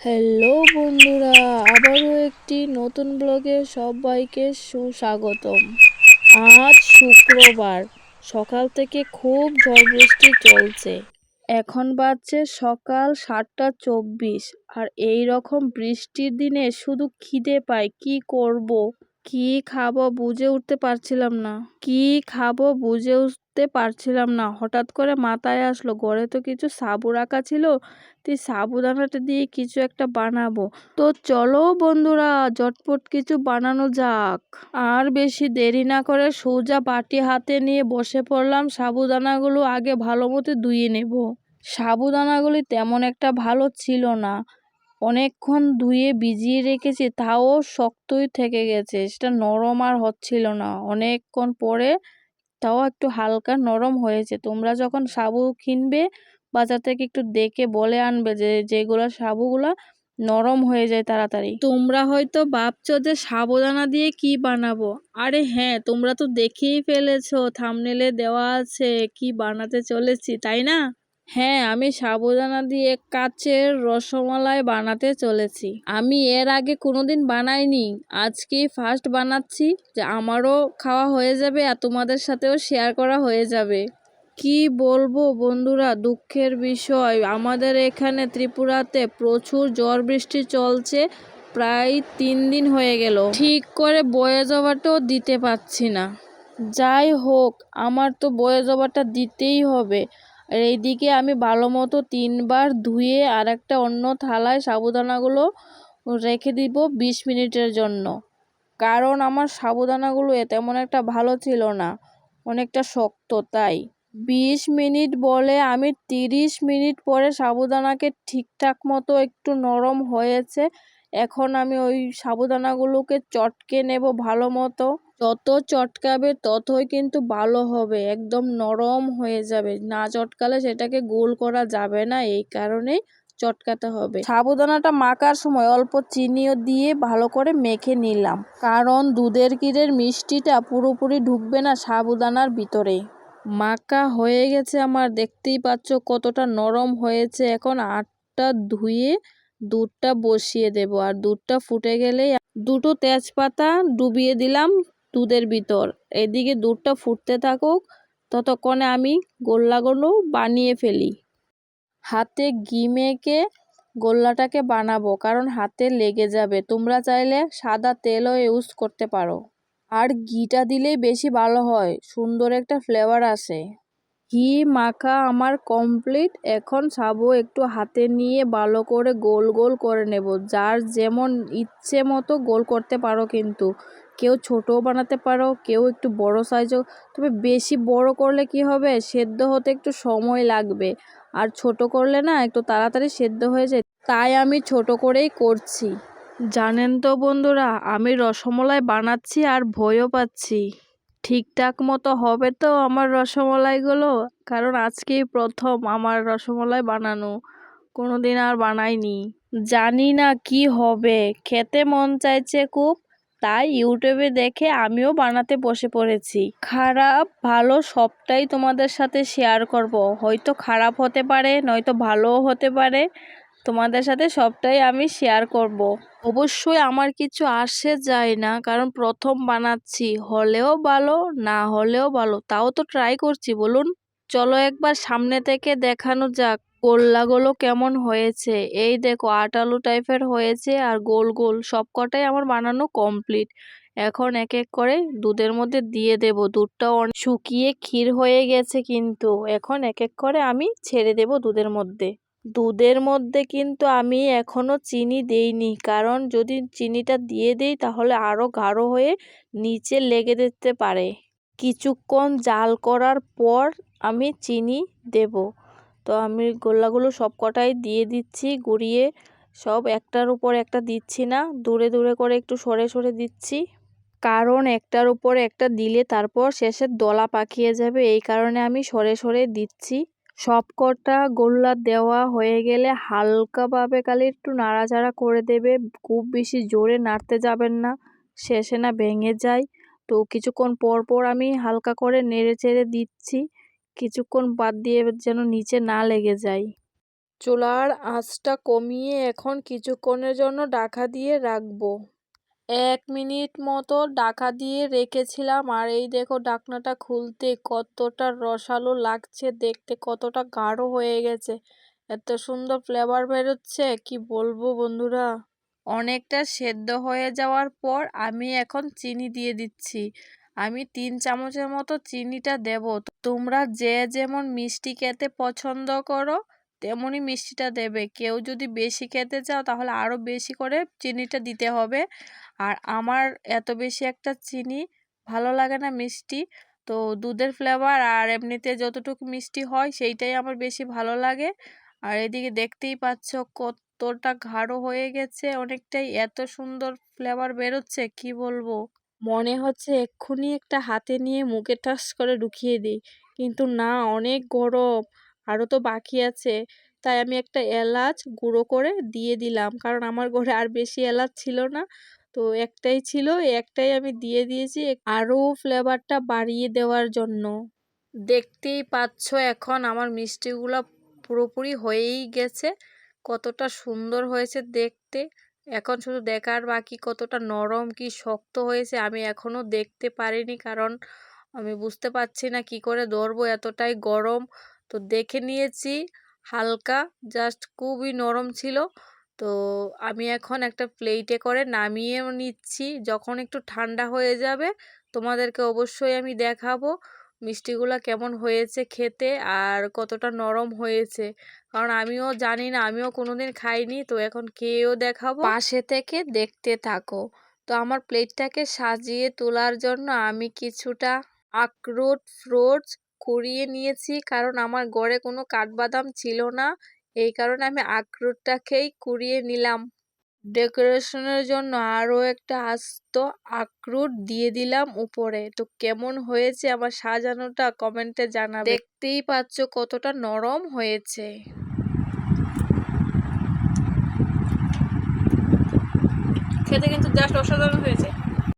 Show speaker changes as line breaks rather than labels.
Hello বন্ধুরা, আবারও একটি নতুন ব্লগে সবাইকে সুস্বাগতম। আজ শুক্রবার, সকাল থেকে খুব ঝড় বৃষ্টি চলছে। এখন বাজছে সকাল 7:24, আর এই রকম বৃষ্টির দিনে শুধু খিদে পায়। কি করব, কি খাবো বুঝে উঠতে পারছিলাম না। হঠাৎ করে মাথায় আসলো ঘরে তো কিছু সাবু রাখা ছিল, তুই সাবুদানাটা দিয়ে কিছু একটা বানাবো। তো চলো বন্ধুরা, ঝটপট কিছু বানানো যাক। আর বেশি দেরি না করে সোজা বাটি হাতে নিয়ে বসে পড়লাম। সাবুদানাগুলো আগে ভালো মতো ধুয়ে নেব। সাবুদানাগুলি তেমন একটা ভালো ছিল না, অনেকক্ষণ ধুয়ে ভিজিয়ে রেখেছি, তাও শক্তই থেকে গেছে, সেটা নরম আর হচ্ছিল না। অনেকক্ষণ পরে তাও একটু হালকা নরম হয়েছে। তোমরা যখন সাবু কিনবে বাজার থেকে একটু দেখে বলে আনবে, যেগুলো সাবুগুলা নরম হয়ে যায় তাড়াতাড়ি। তোমরা হয়তো ভাবছো যে সাবুদানা দিয়ে কি বানাবো। আরে হ্যাঁ, তোমরা তো দেখেই ফেলেছো, থাম্বনেলে দেওয়া আছে কি বানাতে চলেছি, তাই না? হ্যাঁ, আমি সাবুদানা দিয়ে কাচের রসমালাই বানাতে চলেছি। আমি এর আগে কোনোদিন বানাইনি, আজকেই ফার্স্ট বানাচ্ছি, যে আমারও খাওয়া হয়ে যাবে আর তোমাদের সাথেও শেয়ার করা হয়ে যাবে। কি বলবো বন্ধুরা, দুঃখের বিষয়, আমাদের এখানে ত্রিপুরাতে প্রচুর ঝড় বৃষ্টি চলছে। প্রায় 3 দিন হয়ে গেল, ঠিক করে বয়ে যাওয়াটাও দিতে পারছি না। যাই হোক, আমার তো বয়ে যাওয়াটা দিতেই হবে। আর এইদিকে আমি ভালো মতো 3বার ধুয়ে আর একটা অন্য থালায় সাবুদানাগুলো রেখে দিব 20 মিনিটের জন্য। কারণ আমার সাবুদানাগুলো তেমন একটা ভালো ছিল না, অনেকটা শক্ত, তাই 20 মিনিট বলে আমি 30 মিনিট পরে সাবুদানাকে ঠিকঠাক মতো একটু নরম হয়েছে। এখন আমি ওই সাবুদানাগুলোকে চটকে নেব ভালো মতো। যত চটকাবে ততই কিন্তু ভালো হবে, একদম নরম হয়ে যাবে। না চটকালে সেটাকে গোল করা যাবে না, এই কারণেই চটকাতে হবে। সাবুদানাটা মাখার সময় অল্প চিনিও দিয়ে ভালো করে মেখে নিলাম, কারণ দুধের ক্ষীরের মিষ্টিটা পুরোপুরি ঢুকবে না সাবুদানার ভিতরে। মাখা হয়ে গেছে আমার, দেখতেই পাচ্ছ কতটা নরম হয়েছে। এখন আটটা ধুয়ে দুধটা বসিয়ে দেব, আর দুধটা ফুটে গেলেই দুটো তেজপাতা ডুবিয়ে দিলাম দুধের ভিতর। এদিকে দুধটা ফুটতে থাকুক, ততক্ষণে আমি গোল্লাগুলো বানিয়ে ফেলি। হাতে ঘি মেখে গোল্লাটাকে বানাবো, কারণ হাতে লেগে যাবে। তোমরা চাইলে সাদা তেলও ইউজ করতে পারো, আর ঘিটা দিলেই বেশি ভালো হয়, সুন্দর একটা ফ্লেভার আসে। ঘি মাখা আমার কমপ্লিট। এখন সাবু একটু হাতে নিয়ে ভালো করে গোল গোল করে নেব। যার যেমন ইচ্ছে মতো গোল করতে পারো, কিন্তু কেউ ছোটও বানাতে পারো, কেউ একটু বড় সাইজও। তবে বেশি বড় করলে কি হবে, সেদ্ধ হতে একটু সময় লাগবে, আর ছোট করলে না একটু তাড়াতাড়ি সেদ্ধ হয়ে যায়, তাই আমি ছোট করেই করছি। জানেন তো বন্ধুরা, আমি রসমালাই বানাচ্ছি আর ভয়ও পাচ্ছি, ঠিকঠাক মতো হবে তো আমার রসমালাইগুলো? কারণ আজকেই প্রথম আমার রসমালাই বানানো, কোনোদিন আর বানাইনি। জানি না কি হবে, খেতে মন চাইছে খুব, তাই ইউটিউবে দেখে আমিও বানাতে বসে পড়েছি। খারাপ ভালো সবটাই তোমাদের সাথে শেয়ার করব। হয়তো খারাপ হতে পারে, নয়তো ভালোও হতে পারে, তোমাদের সাথে সবটাই আমি শেয়ার করব। অবশ্যই আমার কিছু আসে যায় না, কারণ প্রথম বানাচ্ছি, হলেও ভালো না হলেও ভালো, তাও তো ট্রাই করছি বলুন। চলো একবার সামনে থেকে দেখানো যাক গোল্লাগুলো কেমন হয়েছে। এই দেখো, আটালু টাইপের হয়েছে আর গোল গোল, সবকটাই আমার বানানো কমপ্লিট। এখন এক এক করে দুধের মধ্যে দিয়ে দেব। দুধটাও অনেক শুকিয়ে ক্ষীর হয়ে গেছে, কিন্তু এখন এক এক করে আমি ছেড়ে দেব দুধের মধ্যে। দুধের মধ্যে কিন্তু আমি এখনো চিনি দেইনি, কারণ যদি চিনিটা দিয়ে দেই তাহলে আরো গাঢ় হয়ে নিচে লেগে যেতে পারে। কিছুক্ষণ জাল করার পর আমি চিনি দেব। তো আমি গোল্লাগুলো সবকটাই দিয়ে দিচ্ছি গুঁড়িয়ে, সব একটার উপর একটা দিচ্ছি না, দূরে দূরে করে একটু সরে সরে দিচ্ছি, কারণ একটার উপর একটা দিলে তারপর শেষে দলা পাকিয়ে যাবে, এই কারণে আমি সরে সরে দিচ্ছি। সবকটা গোল্লা দেওয়া হয়ে গেলে হালকাভাবে খালি একটু নাড়াচাড়া করে দেবে, খুব বেশি জোরে নাড়তে যাবেন না, শেষে না ভেঙে যায়। তো কিছুক্ষণ পর পর আমি হালকা করে নেড়ে চেড়ে দিচ্ছি, কিছুক্ষণ বাদ দিয়ে যেন নিচে না লেগে যায়। চুলার আঁচটা কমিয়ে এখন কিছুক্ষণের জন্য ঢাকা দিয়ে রাখবো। 1 মিনিট মতো ঢাকা দিয়ে রেখেছিলাম, আর এই দেখো ঢাকনাটা খুলতে কতটা রসালো লাগছে, দেখতে কতটা গাঢ় হয়ে গেছে, এত সুন্দর ফ্লেভার বেরোচ্ছে কি বলবো বন্ধুরা। অনেকটা সেদ্ধ হয়ে যাওয়ার পর আমি এখন চিনি দিয়ে দিচ্ছি। আমি 3 চামচের মতো চিনিটা দেব। তোমরা যে যেমন মিষ্টি খেতে পছন্দ করো তেমনই মিষ্টিটা দেবে। কেউ যদি বেশি খেতে চাও তাহলে আরও বেশি করে চিনিটা দিতে হবে। আর আমার এত বেশি একটা চিনি ভালো লাগে না মিষ্টি, তো দুধের ফ্লেভার আর এমনিতে যতটুকু মিষ্টি হয় সেইটাই আমার বেশি ভালো লাগে। আর এদিকে দেখতেই পাচ্ছ কতটা গাঢ় হয়ে গেছে, অনেকটাই এত সুন্দর ফ্লেভার বেরোচ্ছে কি বলবো। মনে হচ্ছে এক্ষুনি একটা হাতে নিয়ে মুখে টাচ করে ঢুকিয়ে দিই, কিন্তু না, অনেক গরম, আরও তো বাকি আছে। তাই আমি একটা এলাচ গুঁড়ো করে দিয়ে দিলাম, কারণ আমার ঘরে আর বেশি এলাচ ছিল না, তো একটাই ছিল, এই একটাই আমি দিয়ে দিয়েছি আরও ফ্লেভারটা বাড়িয়ে দেওয়ার জন্য। দেখতেই পাচ্ছ এখন আমার মিষ্টিগুলো পুরোপুরি হয়েই গেছে, কতটা সুন্দর হয়েছে দেখতে। এখন শুধু দেখার বাকি কতটা নরম কি শক্ত হয়েছে, আমি এখনো দেখতে পারিনি, কারণ আমি বুঝতে পারছি না কি করে ধরবো, এতটাই গরম। তো দেখে নিয়েছি হালকা, জাস্ট খুবই নরম ছিল। তো আমি এখন একটা প্লেটে করে নামিয়ে নিচ্ছি, যখন একটু ঠান্ডা হয়ে যাবে তোমাদেরকে অবশ্যই আমি দেখাবো মিষ্টিগুলো কেমন হয়েছে খেতে আর কতটা নরম হয়েছে, কারণ আমিও জানি না, আমিও কোনোদিন খাইনি, তো এখন খেয়েও দেখাবো, পাশে থেকে দেখতে থাকো। তো আমার প্লেটটাকে সাজিয়ে তোলার জন্য আমি কিছুটা আখরোট ফ্রুটস কুড়িয়ে নিয়েছি, কারণ আমার ঘরে কোনো কাঠবাদাম ছিল না, এই কারণে আমি আখরোটটাকেই কুড়িয়ে নিলাম। ডেকোরেশনের জন্য আরও একটা আস্ত আখরোট দিয়ে দিলাম উপরে। তো কেমন হয়েছে আমার সাজানোটা কমেন্টে জানাবে। দেখতেই পাচ্ছ কতটা নরম হয়েছে। খেতে কিন্তু জাস্ট অসাধারণ হয়েছে।